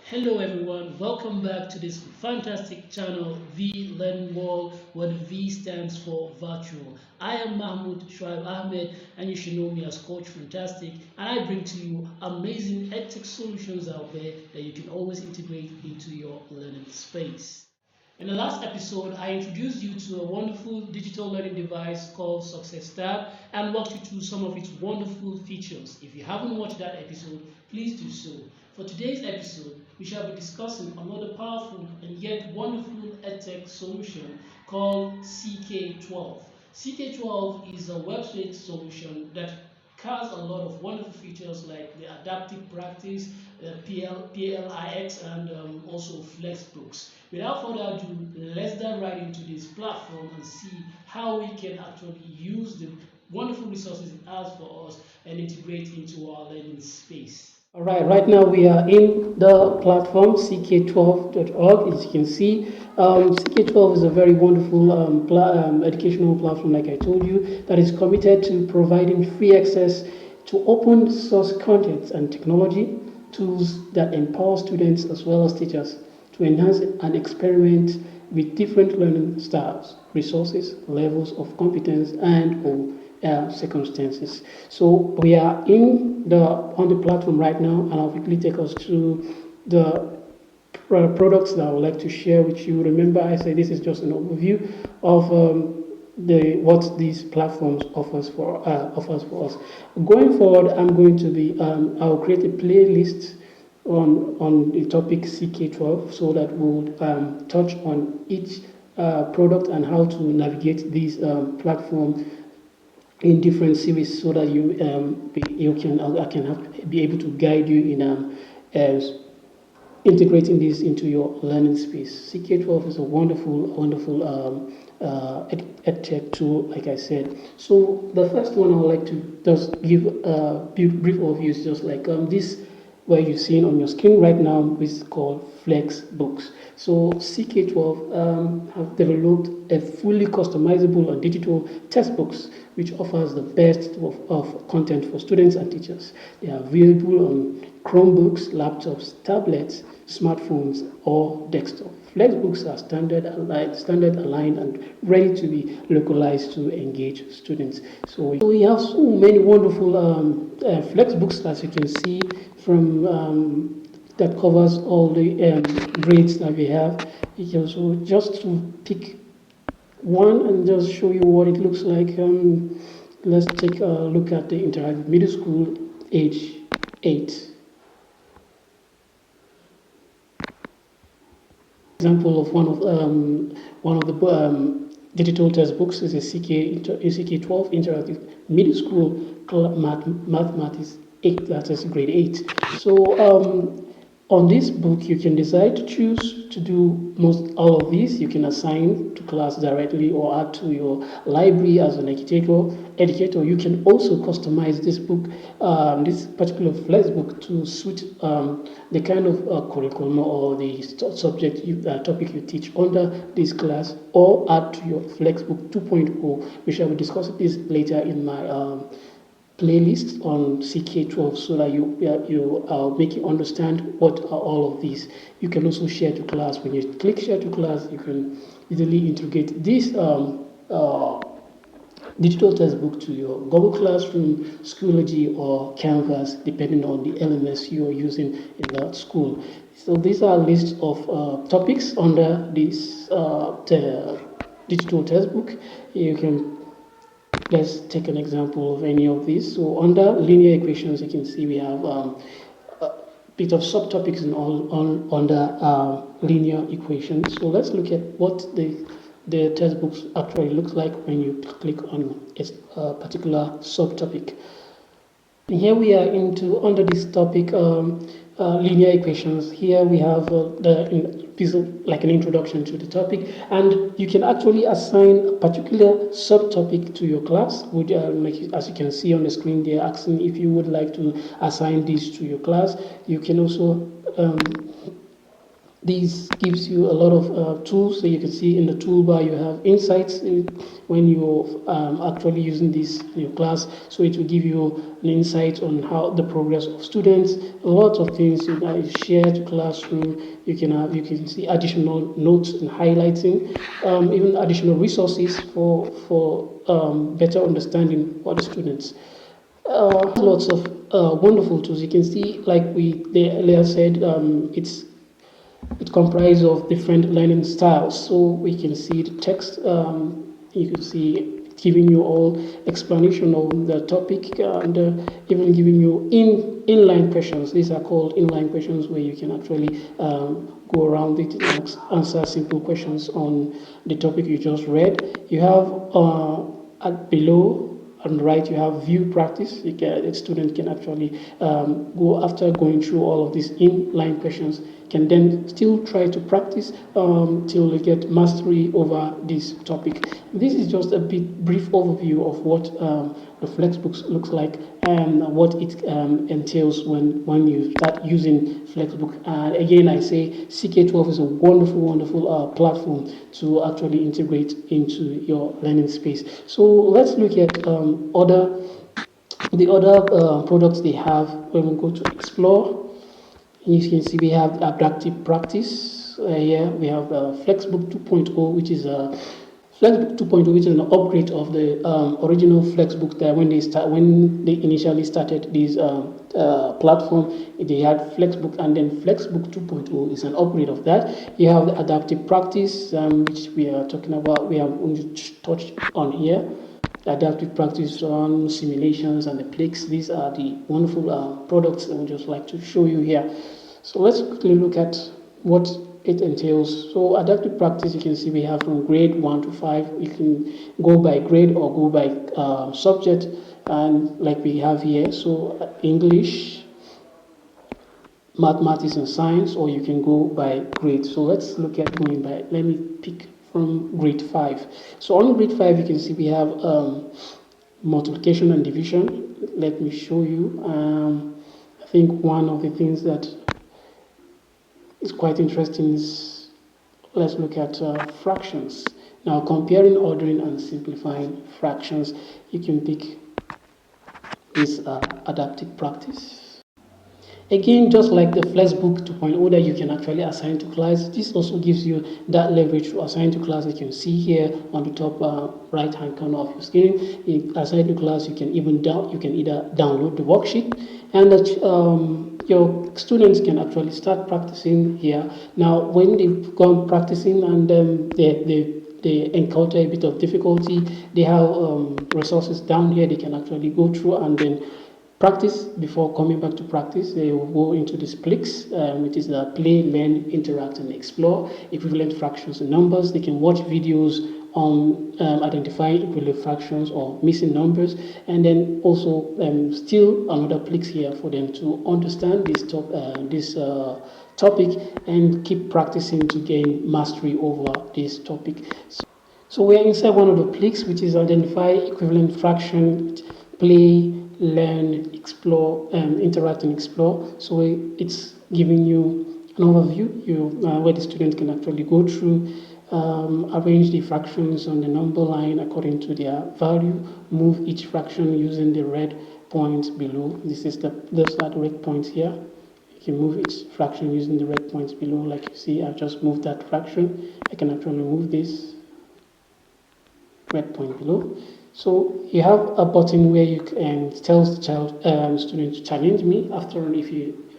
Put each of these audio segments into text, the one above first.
Hello everyone, welcome back to this fantastic channel, V Learning World, where the V stands for virtual. I am Mahmoud Shoaib Ahmed, and you should know me as Coach Fantastic, and I bring to you amazing EdTech solutions out there that you can always integrate into your learning space. In the last episode, I introduced you to a wonderful digital learning device called Success Tab and walked you through some of its wonderful features. If you haven't watched that episode, please do so. For today's episode, we shall be discussing another powerful and yet wonderful EdTech solution called CK-12. CK-12 is a website solution that has a lot of wonderful features like the adaptive practice, PLIX, and also flexbooks. Without further ado, let's dive right into this platform and see how we can actually use the wonderful resources it has for us and integrate into our learning space. All right, right now we are in the platform CK12.org. As you can see, CK12 is a very wonderful educational platform, like I told you, that is committed to providing free access to open source content and technology tools that empower students as well as teachers to enhance and experiment with different learning styles, resources, levels of competence, and or circumstances. So we are on the platform right now, and I'll quickly take us through the products that I would like to share with you. Remember, I said this is just an overview of what these platforms offers for us. Going forward, I'm going to be I'll create a playlist on the topic CK12 so that we'll touch on each product and how to navigate these platform in different series so that I can be able to guide you in integrating this into your learning space. CK12 is a wonderful EdTech tool, like I said. So the first one I would like to just give a brief overview is just like this where you're seeing on your screen right now is called flexbooks. So CK12 have developed a fully customizable and digital textbooks which offers the best of content for students and teachers. They are available on Chromebooks, laptops, tablets, smartphones, or desktop. Flexbooks are standard aligned and ready to be localized to engage students. So we have so many wonderful flexbooks, as you can see, from that covers all the grades that we have. So just to pick one and just show you what it looks like. Let's take a look at the interactive middle school, age 8. Example of one of the digital textbooks is a CK12 interactive middle school mathematics 8, that is grade 8. So on this book, you can decide to choose to do all of these. You can assign to class directly or add to your library as an educator. You can also customize this book, this particular flex book, to suit the kind of curriculum or the subject topic you teach under this class, or add to your Flexbook 2.0, which I will discuss this later in my playlist on CK12 so that you make you understand what are all of these. You can also share to class. When you click share to class, you can easily integrate this digital textbook to your Google Classroom, Schoology, or Canvas, depending on the LMS you are using in that school. So these are a list of topics under this digital textbook. You can Let's take an example of any of these. So under linear equations, you can see we have a bit of subtopics under linear equations. So let's look at what the textbooks actually looks like when you click on a particular subtopic. And here we are under this topic, linear equations. Here we have this is like an introduction to the topic, and you can actually assign a particular subtopic to your class. As you can see on the screen, they're asking if you would like to assign this to your class. You can also This gives you a lot of tools. So you can see in the toolbar you have insights when you're actually using this in your class. So it will give you an insight on how the progress of students. A lot of things you share to classroom. You can see additional notes and highlighting, even additional resources for better understanding for the students. Lots of wonderful tools. You can see, like they earlier said, it comprises of different learning styles. So we can see the text, you can see giving you all explanation of the topic, and even giving you inline questions. These are called inline questions, where you can actually go around it and answer simple questions on the topic you just read. You have below on the right, you have view practice. The student can actually go, after going through all of these inline questions, can then still try to practice till they get mastery over this topic. This is just a brief overview of what the flexbooks looks like and what it entails when you start using flexbook. And again, I say CK-12 is a wonderful platform to actually integrate into your learning space. So let's look at the other products they have. When we go to explore, you can see we have adaptive practice. Here we have Flexbook 2.0, which is a Flexbook 2.0, which is an upgrade of the original Flexbook. That when they initially started this platform, they had Flexbook, and then Flexbook 2.0 is an upgrade of that. You have the adaptive practice, which we are talking about. We have only touched on here. Adaptive practice on simulations and the PLIX. These are the wonderful products I would just like to show you here. So let's quickly look at what it entails. So adaptive practice, you can see we have from grade 1 to 5. You can go by grade or go by subject, and like we have here, so English, mathematics and science, or you can go by grade. So let's look at going by, let me pick from grade 5. So on grade 5, you can see we have multiplication and division. Let me show you. I think one of the things that is quite interesting is, let's look at fractions. Now, comparing, ordering, and simplifying fractions, you can pick this adaptive practice. Again, just like the Flexbook 2.0 that you can actually assign to class, this also gives you that leverage to assign to class. You can see here on the top right hand corner of your screen. You assign to class, you can either download the worksheet, and your students can actually start practicing here. Now, when they've gone practicing and they encounter a bit of difficulty, they have resources down here they can actually go through and then practice. Before coming back to practice, they will go into this PLIX, which is the play, learn, interact, and explore equivalent fractions and numbers. They can watch videos on identifying equivalent fractions or missing numbers, and then also still another PLIX here for them to understand this topic and keep practicing to gain mastery over this topic. So we are inside one of the PLIX, which is identify equivalent fraction, play, learn, explore, interact, and explore. So it's giving you an overview where the students can actually go through, arrange the fractions on the number line according to their value, move each fraction using the red points below. Those are the red points here. You can move each fraction using the red points below. Like you see, I've just moved that fraction. I can actually move this red point below. So you have a button where you can tell the student to challenge me. After all, if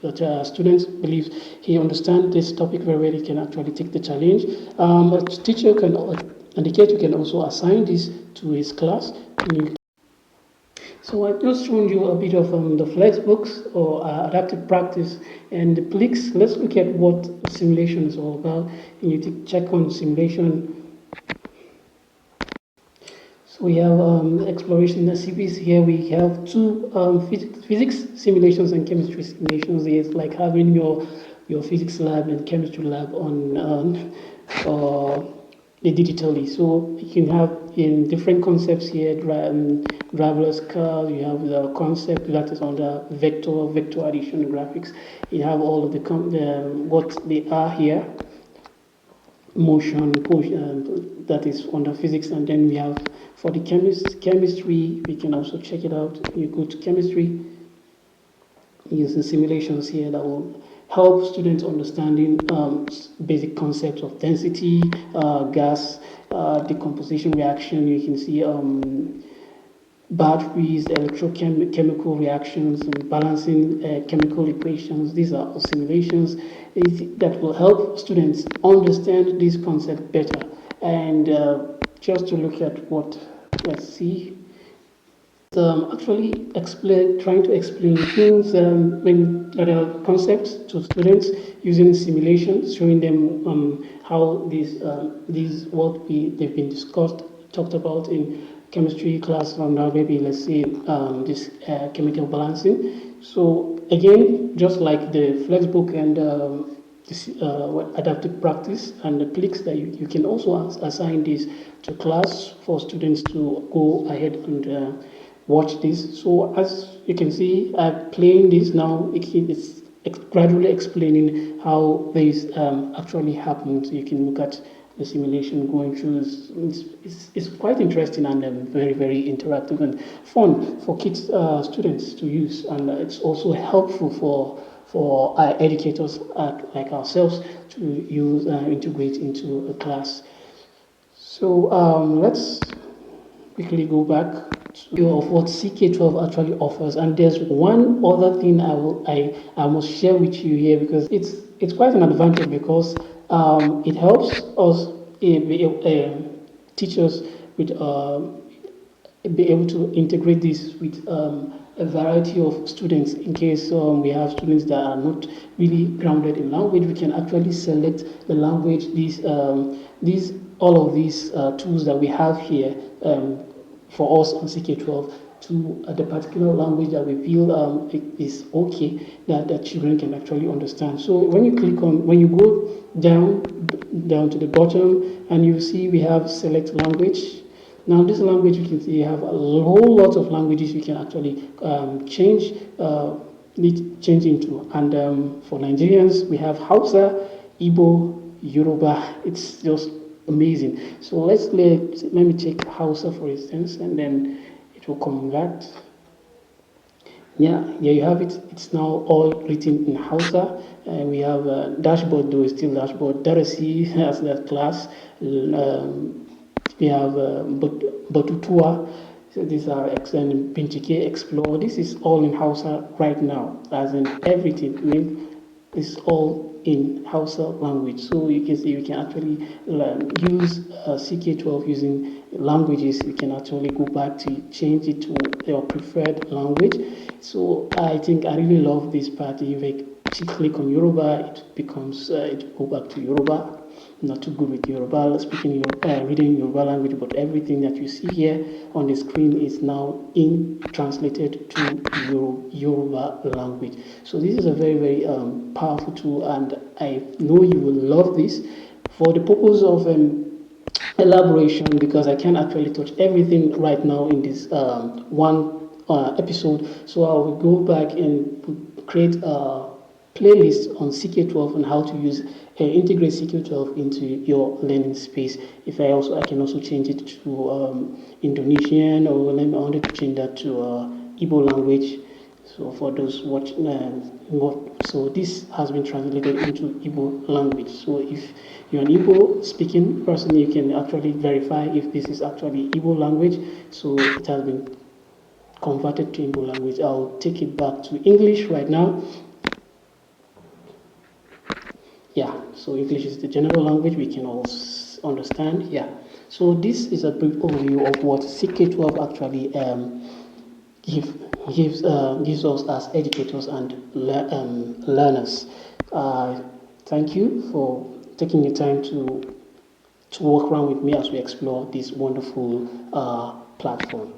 the student believes he understands this topic very well, he can actually take the challenge. A teacher can indicate you can also assign this to his class. So I've just shown you a bit of the flexbooks or adaptive practice and the PLIX. Let's look at what simulation is all about. And you check on simulation. So we have exploration in the CPs. Here we have two physics simulations and chemistry simulations. It's like having your physics lab and chemistry lab on digitally. So you can have in different concepts here, driverless cars. You have the concept that is on the vector addition graphics. You have all of the what they are here. motion, that is under physics. And then we have for the chemistry, we can also check it out. You go to chemistry, using simulations here that will help students understanding basic concepts of density, gas, decomposition reaction. You can see batteries, electrochemical reactions, and balancing chemical equations. These are simulations that will help students understand this concept better. And just to look at what, let's see, actually trying to explain things concepts to students using simulations, showing them how these they've been talked about in chemistry class, and now maybe let's say this chemical balancing. So again, just like the flexbook and this, adaptive practice and the PLIX, that you can also assign this to class for students to go ahead and watch this. So as you can see, I'm playing this now. It's gradually explaining how this actually happens. You can look at the simulation going through. It's quite interesting and very, very interactive and fun for kids, students to use, and it's also helpful for educators like ourselves to use integrate into a class. So let's quickly go back to of what CK-12 actually offers, and there's one other thing I must share with you here, because it's quite an advantage, because it helps us teachers with be able to integrate this with a variety of students. In case we have students that are not really grounded in language, we can actually select the language. These all of these tools that we have here for us on CK-12 to the particular language that we feel is okay, that the children can actually understand. So when you go down to the bottom, and you see we have select language. Now this language, you can see you have a whole lot of languages you can actually change into. And for Nigerians, we have Hausa, Igbo, Yoruba. It's just amazing. So let me check Hausa for instance, and then it will convert. Yeah, here you have it. It's now all written in Hausa. We have dashboard, though it's still dashboard. Darasi as that class. We have Botutua. So these are and Pinchike Explore. This is all in Hausa right now, as in everything. I mean, it's all in Hausa language. So you can see you can actually use CK-12 using languages. You can actually go back to change it to your preferred language. So I think I really love this part. If I click on Yoruba, it becomes it go back to Yoruba. I'm not too good with Yoruba, reading Yoruba language, but everything that you see here on the screen is now translated to Yoruba language. So this is a very, very powerful tool, and I know you will love this. For the purpose of elaboration, because I can't actually touch everything right now in this one episode, so I will go back and create a playlist on CK-12 and how to use integrate CK-12 into your learning space. I can also change it to Indonesian, or I wanted to change that to Igbo language. So for those watching, so this has been translated into Igbo language. So if you're an Igbo speaking person, you can actually verify if this is actually Igbo language. So it has been converted to Igbo language. I'll take it back to English right now. Yeah, so English is the general language we can all understand. Yeah, so this is a brief overview of what CK-12 actually gives us as educators and learners. Thank you for taking the time to walk around with me as we explore this wonderful platform.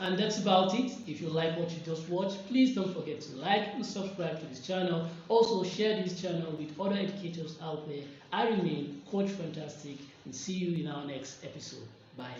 And that's about it. If you like what you just watched, please don't forget to like and subscribe to this channel. Also share this channel with other educators out there. I remain Coach Fantastic, and see you in our next episode. Bye.